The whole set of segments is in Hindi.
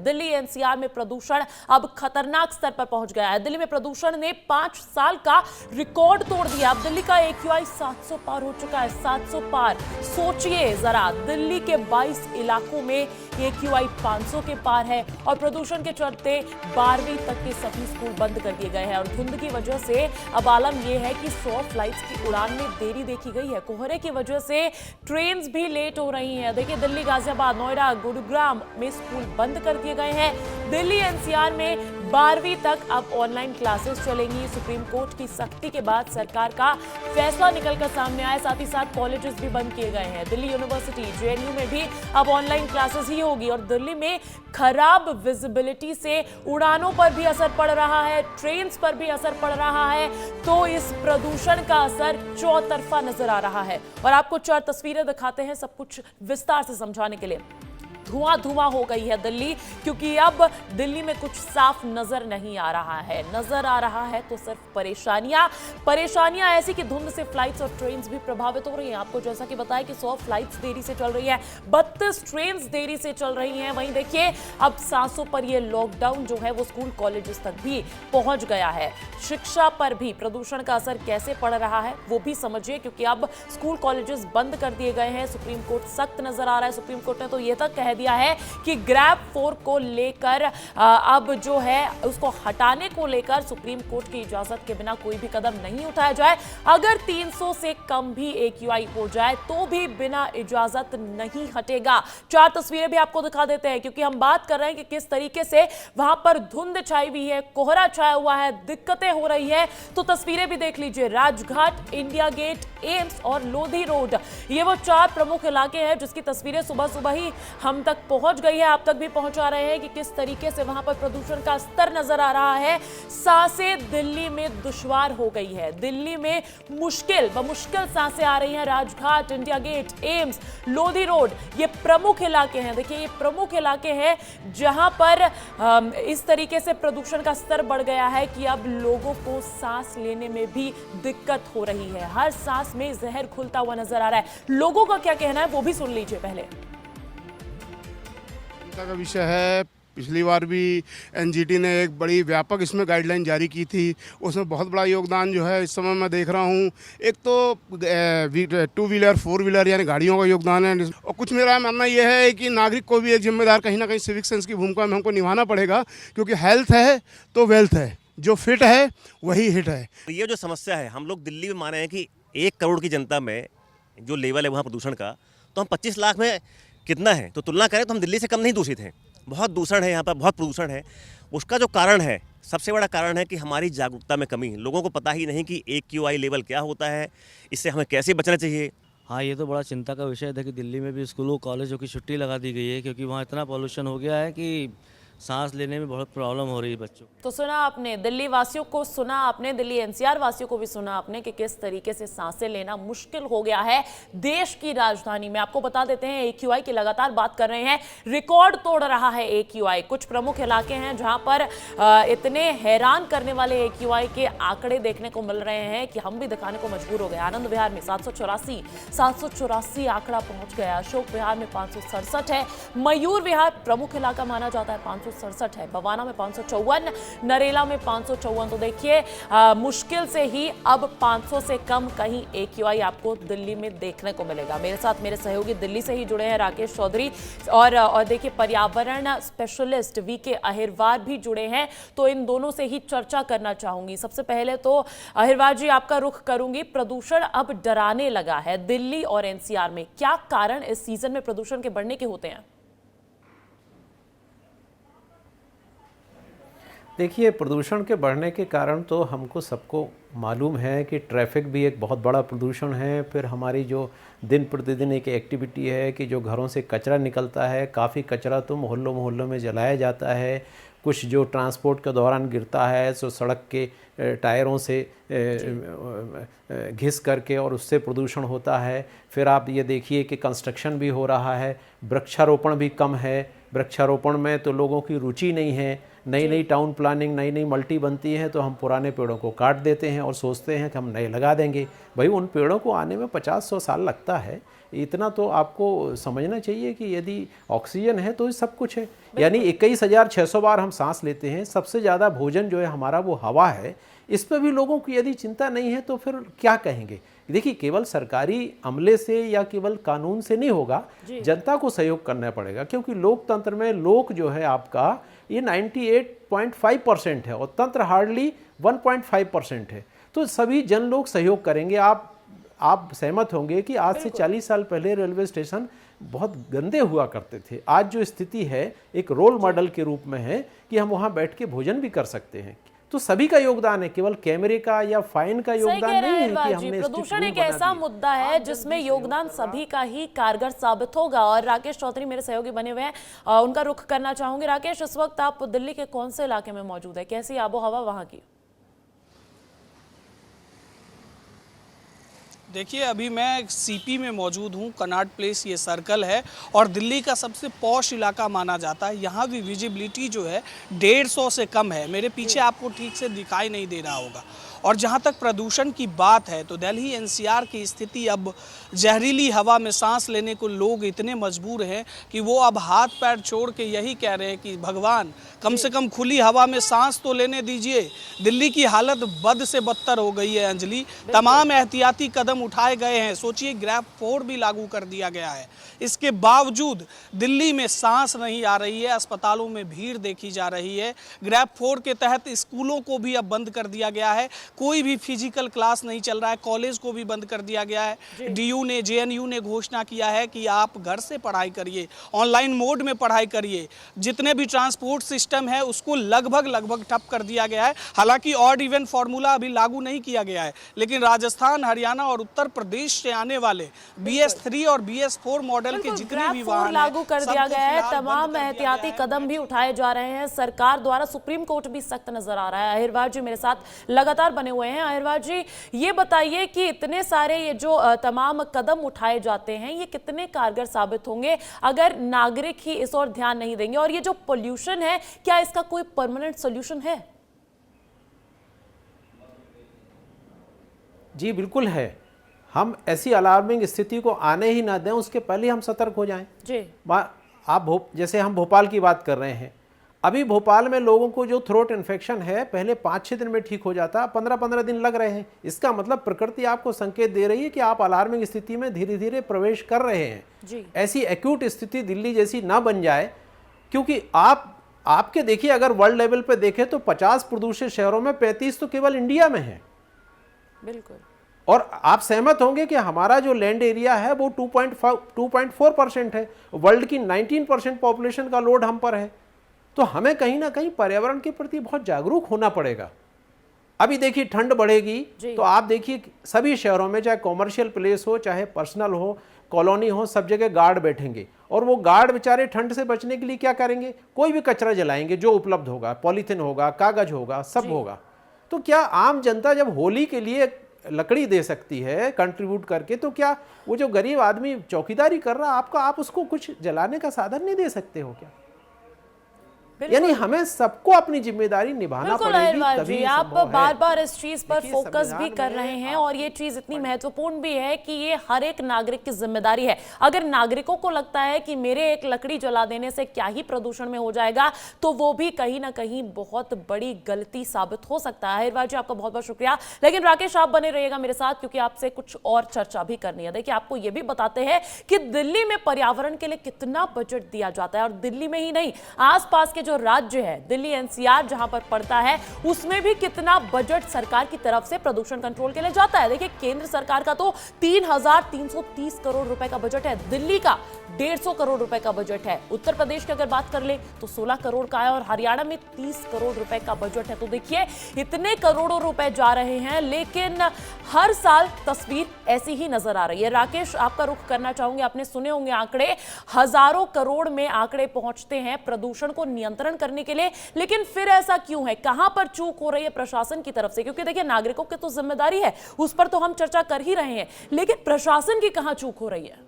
दिल्ली एनसीआर में प्रदूषण अब खतरनाक स्तर पर पहुंच गया है। दिल्ली में प्रदूषण ने 5 साल का रिकॉर्ड तोड़ दिया। अब दिल्ली का AQI 700 पार हो चुका है, 700 पार। सोचिए जरा, दिल्ली के 22 इलाकों में AQI 500 के पार है और प्रदूषण के चलते 12वीं तक के सभी स्कूल बंद कर दिए गए हैं। और धुंध की वजह से अब आलम यह है कि 100 फ्लाइट्स की उड़ान में देरी देखी गई है। कोहरे की वजह से ट्रेन भी लेट हो रही हैं। देखिए, दिल्ली, गाजियाबाद, नोएडा, गुरुग्राम में स्कूल बंद कर दिए गए हैं। दिल्ली एनसीआर में 12वीं तक अब ऑनलाइन क्लासेस चलेंगी। सुप्रीम कोर्ट की सख्ती के बाद सरकार का फैसला निकलकर सामने आया। साथ ही साथ कॉलेजेस भी बंद किए गए हैं। दिल्ली यूनिवर्सिटी, JNU में भी अब ऑनलाइन क्लासेस ही होगी। और दिल्ली में खराब विजिबिलिटी से उड़ानों पर भी असर पड़ रहा है, ट्रेन्स पर भी असर पड़ रहा है। तो इस प्रदूषण का असर चौतरफा नजर आ रहा है। और आपको 4 तस्वीरें दिखाते हैं सब कुछ विस्तार से समझाने के लिए। धुआं धुआं हो गई है दिल्ली, क्योंकि अब दिल्ली में कुछ साफ नजर नहीं आ रहा है। नजर आ रहा है तो सिर्फ परेशानियां ऐसी कि धुंध से फ्लाइट्स और ट्रेन्स भी प्रभावित हो रही हैं। आपको जैसा कि बताया कि 100 फ्लाइट्स देरी से चल रही है, 32 ट्रेन्स देरी से चल रही हैं। वहीं देखिए, अब सांसों पर ये लॉकडाउन जो है वो स्कूल कॉलेजेस तक भी पहुंच गया है। शिक्षा पर भी प्रदूषण का असर कैसे पड़ रहा है वो भी समझिए, क्योंकि अब स्कूल कॉलेजेस बंद कर दिए गए हैं। सुप्रीम कोर्ट सख्त नजर आ रहा है। सुप्रीम कोर्ट ने तो यह तक कह दिया है कि ग्रैब 4 को लेकर अब जो है उसको हटाने को लेकर सुप्रीम कोर्ट की इजाजत के बिना कोई भी कदम नहीं उठाया जाए। अगर 300 से कम भी AQI हो जाए तो भी बिना इजाजत नहीं हटेगा। 4 तस्वीरें भी आपको दिखा देते हैं, क्योंकि हम बात कर रहे हैं कि किस तरीके से वहां पर धुंध छाई हुई है, कोहरा छाया हुआ है, दिक्कतें हो रही है। तो तस्वीरें भी देख लीजिए। राजघाट, इंडिया गेट, एम्स और लोधी रोड, ये वो 4 प्रमुख इलाके हैं जिसकी तस्वीरें सुबह सुबह ही हम तक पहुंच गई है। आप तक भी पहुंचा रहे हैं कि किस तरीके से वहां पर प्रदूषण का स्तर नजर आ रहा है। सांसें दिल्ली में दुश्वार हो गई है। दिल्ली में मुश्किल सांसें आ रही हैं। Rajghat, India gate, AIIMS, Lodhi road, ये प्रमुख इलाके हैं। देखिए, ये प्रमुख इलाके हैं जहां पर इस तरीके से प्रदूषण का स्तर बढ़ गया है कि अब लोगों को सांस लेने में भी दिक्कत हो रही है। हर सांस में जहर घुलता हुआ नजर आ रहा है। लोगों का क्या कहना है वो भी सुन लीजिए पहले। का विषय है। पिछली बार भी NGT ने एक बड़ी व्यापक इसमें गाइडलाइन जारी की थी, उसमें बहुत बड़ा योगदान जो है इस समय मैं देख रहा हूँ। एक तो 2 व्हीलर 4 व्हीलर यानी गाड़ियों का योगदान है, और कुछ मेरा मानना यह है कि नागरिक को भी एक जिम्मेदार कहीं ना कहीं सिविक सेंस की भूमिका में हमको निभाना पड़ेगा, क्योंकि हेल्थ है तो वेल्थ है, जो फिट है वही हिट है। ये जो समस्या है, हम लोग दिल्ली में मान रहे हैं कि 1 करोड़ की जनता में जो लेवल है वहाँ प्रदूषण का, तो हम 25 लाख में कितना है, तो तुलना करें तो हम दिल्ली से कम नहीं दूषित हैं। बहुत दूषण है यहाँ पर, बहुत प्रदूषण है। उसका जो कारण है, सबसे बड़ा कारण है कि हमारी जागरूकता में कमी है। लोगों को पता ही नहीं कि AQI लेवल क्या होता है, इससे हमें कैसे बचना चाहिए। हाँ, ये तो बड़ा चिंता का विषय है कि दिल्ली में भी स्कूलों कॉलेजों की छुट्टी लगा दी गई है, क्योंकि वहाँ इतना पॉल्यूशन हो गया है कि सांस लेने में बहुत प्रॉब्लम हो रही है बच्चों को। तो सुना आपने, दिल्ली वासियों को सुना आपने, दिल्ली NCR वासियों को भी सुना आपने कि किस तरीके से सांसें लेना मुश्किल हो गया है देश की राजधानी में। आपको बता देते हैं AQI की लगातार बात कर रहे हैं, रिकॉर्ड तोड़ रहा है AQI। कुछ प्रमुख इलाके हैं जहां पर इतने हैरान करने वाले AQI के आंकड़े देखने को मिल रहे हैं कि हम भी दिखाने को मजबूर हो गए। आनंद विहार में 784 आंकड़ा पहुंच गया। अशोक विहार में 567 है। मयूर विहार प्रमुख इलाका माना जाता है, 567 है। बवाना में 554, नरेला में 554। तो देखिए, मुश्किल से ही अब 500 से कम कहीं AQI आपको दिल्ली में देखने को मिलेगा। मेरे साथ मेरे सहयोगी दिल्ली से ही जुड़े हैं, राकेश चौधरी, और देखिए पर्यावरण स्पेशलिस्ट VK अहिरवार भी जुड़े हैं। तो इन दोनों से ही चर्चा करना चाहूंगी। सबसे पहले तो अहिरवार जी, आपका रुख करूंगी। प्रदूषण अब डराने लगा है दिल्ली और NCR में, क्या कारण इस सीजन में प्रदूषण के बढ़ने के होते हैं? देखिए, प्रदूषण के बढ़ने के कारण तो हमको सबको मालूम है कि ट्रैफिक भी एक बहुत बड़ा प्रदूषण है। फिर हमारी जो दिन प्रतिदिन एक एक्टिविटी है कि जो घरों से कचरा निकलता है, काफ़ी कचरा तो मोहल्लों में जलाया जाता है। कुछ जो ट्रांसपोर्ट के दौरान गिरता है सो सड़क के टायरों से घिस करके, और उससे प्रदूषण होता है। फिर आप ये देखिए कि कंस्ट्रक्शन भी हो रहा है, वृक्षारोपण भी कम है। वृक्षारोपण में तो लोगों की रुचि नहीं है। नई टाउन प्लानिंग, नई मल्टी बनती है तो हम पुराने पेड़ों को काट देते हैं और सोचते हैं कि हम नए लगा देंगे। भाई, उन पेड़ों को आने में 50-100 साल लगता है। इतना तो आपको समझना चाहिए कि यदि ऑक्सीजन है तो सब कुछ है। यानी 21,600 बार हम सांस लेते हैं, सबसे ज़्यादा भोजन जो है हमारा वो हवा है। इस पर भी लोगों की यदि चिंता नहीं है तो फिर क्या कहेंगे। देखिए, केवल सरकारी अमले से या केवल कानून से नहीं होगा, जनता को सहयोग करना पड़ेगा, क्योंकि लोकतंत्र में लोक जो है आपका ये 98.5% है और तंत्र हार्डली 1.5% है। तो सभी जन लोग सहयोग करेंगे। आप सहमत होंगे कि आज से 40 साल पहले रेलवे स्टेशन बहुत गंदे हुआ करते थे। आज जो स्थिति है एक रोल मॉडल के रूप में है कि हम वहाँ बैठ के भोजन भी कर सकते हैं। तो सभी का योगदान है, केवल कैमरे का या फाइन का योगदान नहीं है कि हमने प्रदूषण एक ऐसा मुद्दा है जिसमें योगदान सभी का ही कारगर साबित होगा। और राकेश चौधरी मेरे सहयोगी बने हुए हैं, उनका रुख करना चाहूंगे। राकेश, इस वक्त आप दिल्ली के कौन से इलाके में मौजूद है, कैसी आबो हवा वहां की? देखिए, अभी मैं सीपी में मौजूद हूँ। कनॉट प्लेस ये सर्कल है और दिल्ली का सबसे पॉश इलाका माना जाता है। यहाँ भी विजिबिलिटी जो है 150 से कम है। मेरे पीछे आपको ठीक से दिखाई नहीं दे रहा होगा। और जहाँ तक प्रदूषण की बात है तो दिल्ली एनसीआर की स्थिति अब जहरीली हवा में सांस लेने को लोग इतने मजबूर हैं कि वो अब हाथ पैर छोड़ के यही कह रहे हैं कि भगवान कम से कम खुली हवा में सांस तो लेने दीजिए। दिल्ली की हालत बद से बदतर हो गई है अंजलि। तमाम एहतियाती कदम उठाए गए हैं। सोचिए, ग्रैब 4 भी लागू कर दिया गया है। इसके बावजूद दिल्ली में सांस नहीं आ रही है। अस्पतालों में भीड़ देखी जा रही है। ग्रैब 4 के तहत स्कूलों को भी अब बंद कर दिया गया है। कोई भी फिजिकल क्लास नहीं चल रहा है। कॉलेज को भी बंद कर दिया गया है। डीयू ने, जेएनयू ने घोषणा किया है कि आप घर से पढ़ाई करिए, ऑनलाइन मोड में पढ़ाई करिए। जितने भी ट्रांसपोर्ट सिस्टम है उसको लगभग ठप कर दिया गया है। हालांकि ऑड इवन फार्मूला अभी लागू नहीं किया गया है, लेकिन राजस्थान, हरियाणा और उत्तर प्रदेश से आने वाले BS3 और BS4 मॉडल के जितने भी वाहन लागू कर दिया गया है। तमाम एहतियाती कदम भी उठाए जा रहे हैं सरकार द्वारा। सुप्रीम कोर्ट भी सख्त नजर आ रहा है। अहिरवार जी मेरे साथ लगातार बने हुए हैं। अहिरवार जी, ये बताइए कि इतने सारे ये जो तमाम कदम उठाए जाते हैं ये कितने कारगर साबित होंगे अगर नागरिक ही इस ओर ध्यान नहीं देंगे? और ये जो पोल्यूशन है, क्या इसका कोई परमानेंट सॉल्यूशन है? जी बिल्कुल है। हम ऐसी अलार्मिंग स्थिति को आने ही ना दें, उसके पहले हम सतर्क हो जाएं। जी, आप जैसे हम भोपाल की बात कर रहे हैं, अभी भोपाल में लोगों को जो थ्रोट इन्फेक्शन है पहले 5-6 दिन में ठीक हो जाता, 15-15 दिन लग रहे हैं। इसका मतलब प्रकृति आपको संकेत दे रही है कि आप अलार्मिंग स्थिति में धीरे धीरे प्रवेश कर रहे हैं। जी। ऐसी एक्यूट स्थिति दिल्ली जैसी ना बन जाए, क्योंकि आपके देखिए, अगर वर्ल्ड लेवल पे देखें तो 50 प्रदूषित शहरों में 35 तो केवल इंडिया में है। बिल्कुल। और आप सहमत होंगे कि हमारा जो लैंड एरिया है वो 2.4% है। वर्ल्ड की 19% पॉपुलेशन का लोड हम पर है। तो हमें कहीं ना कहीं पर्यावरण के प्रति बहुत जागरूक होना पड़ेगा। अभी देखिए, ठंड बढ़ेगी तो आप देखिए सभी शहरों में, चाहे कॉमर्शियल प्लेस हो चाहे पर्सनल हो, कॉलोनी हो, सब जगह गार्ड बैठेंगे। और वो गार्ड बेचारे ठंड से बचने के लिए क्या करेंगे? कोई भी कचरा जलाएंगे जो उपलब्ध होगा, पॉलीथीन होगा, कागज होगा, सब होगा। तो क्या आम जनता जब होली के लिए लकड़ी दे सकती है कंट्रीब्यूट करके, तो क्या वो जो गरीब आदमी चौकीदारी कर रहा है आप उसको कुछ जलाने का साधन नहीं दे सकते हो क्या? यानी हमें सबको अपनी जिम्मेदारी निभाना पड़ेगी, तभी आप संभव बार है। बार इस चीज पर फोकस भी कर रहे हैं और ये चीज इतनी महत्वपूर्ण भी है कि ये हर एक नागरिक की जिम्मेदारी है। अगर नागरिकों को लगता है कि मेरे एक लकड़ी जला देने से क्या ही प्रदूषण में हो जाएगा, तो वो भी कहीं ना कहीं बहुत बड़ी गलती साबित हो सकता है। अहिरवार जी, आपका बहुत बहुत शुक्रिया। लेकिन राकेश, आप बने रहिएगा मेरे साथ, क्योंकि आपसे कुछ और चर्चा भी करनी है। देखिए, आपको ये भी बताते हैं कि दिल्ली में पर्यावरण के लिए कितना बजट दिया जाता है, और दिल्ली में ही नहीं, आसपास के जो राज्य है, दिल्ली एनसीआर जहां पर पड़ता है, उसमें भी कितना बजट सरकार की तरफ से प्रदूषण कंट्रोल के लिए जाता है। देखिए, केंद्र सरकार का तो 3,330 करोड़ रुपए का बजट है, दिल्ली का 150 करोड़ रुपए का बजट है। उत्तर प्रदेश की अगर बात कर ले तो 16 करोड़ का है और हरियाणा में 30 करोड़ रुपए का बजट है। तो देखिए, इतने करोड़ों रुपए जा रहे हैं, लेकिन हर साल तस्वीर ऐसी ही नजर आ रही है। राकेश, आपका रुख करना चाहूंगे। आपने सुने होंगे आंकड़े, हजारों करोड़ में आंकड़े पहुंचते हैं प्रदूषण को नियंत्रण करने के लिए, लेकिन फिर ऐसा क्यों है? कहां पर चूक हो रही है प्रशासन की तरफ से? क्योंकि देखिए, नागरिकों की तो जिम्मेदारी है, उस पर तो हम चर्चा कर ही रहे हैं, लेकिन प्रशासन की कहां चूक हो रही है?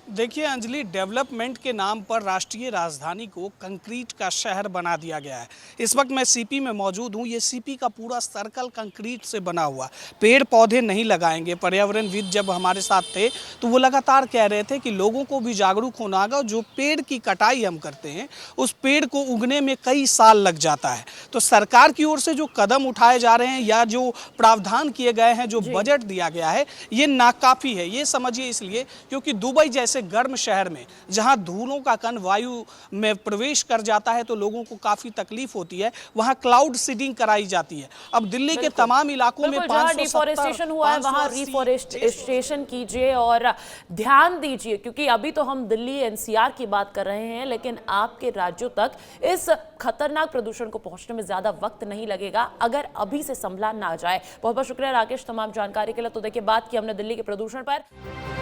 देखिए अंजलि, डेवलपमेंट के नाम पर राष्ट्रीय राजधानी को कंक्रीट का शहर बना दिया गया है। इस वक्त मैं सीपी में मौजूद हूँ। ये सीपी का पूरा सर्कल कंक्रीट से बना हुआ, पेड़ पौधे नहीं लगाएंगे। पर्यावरणविद जब हमारे साथ थे तो वो लगातार कह रहे थे कि लोगों को भी जागरूक होना होगा। जो पेड़ की कटाई हम करते हैं उस पेड़ को उगने में कई साल लग जाता है। तो सरकार की ओर से जो कदम उठाए जा रहे हैं या जो प्रावधान किए गए हैं, जो बजट दिया गया है, ये नाकाफी है। ये समझिए इसलिए क्योंकि दुबई जैसे गर्म शहर में जहां धूलों का कण वायु में प्रवेश कर जाता है तो लोगों को काफी तकलीफ होती है, वहां क्लाउड सीडिंग कराई जाती है। अब दिल्ली के तमाम इलाकों में जहां डिफॉरेस्टेशन हुआ है वहां रिफॉरेस्टेशन कीजिए और ध्यान दीजिए, क्योंकि अभी तो हम दिल्ली एनसीआर की बात कर रहे हैं, लेकिन आपके राज्यों तक इस खतरनाक प्रदूषण को पहुंचने में ज्यादा वक्त नहीं लगेगा अगर अभी से संभला ना जाए। बहुत बहुत शुक्रिया राकेश तमाम जानकारी के लिए। तो देखिए, बात की हमने दिल्ली के प्रदूषण पर।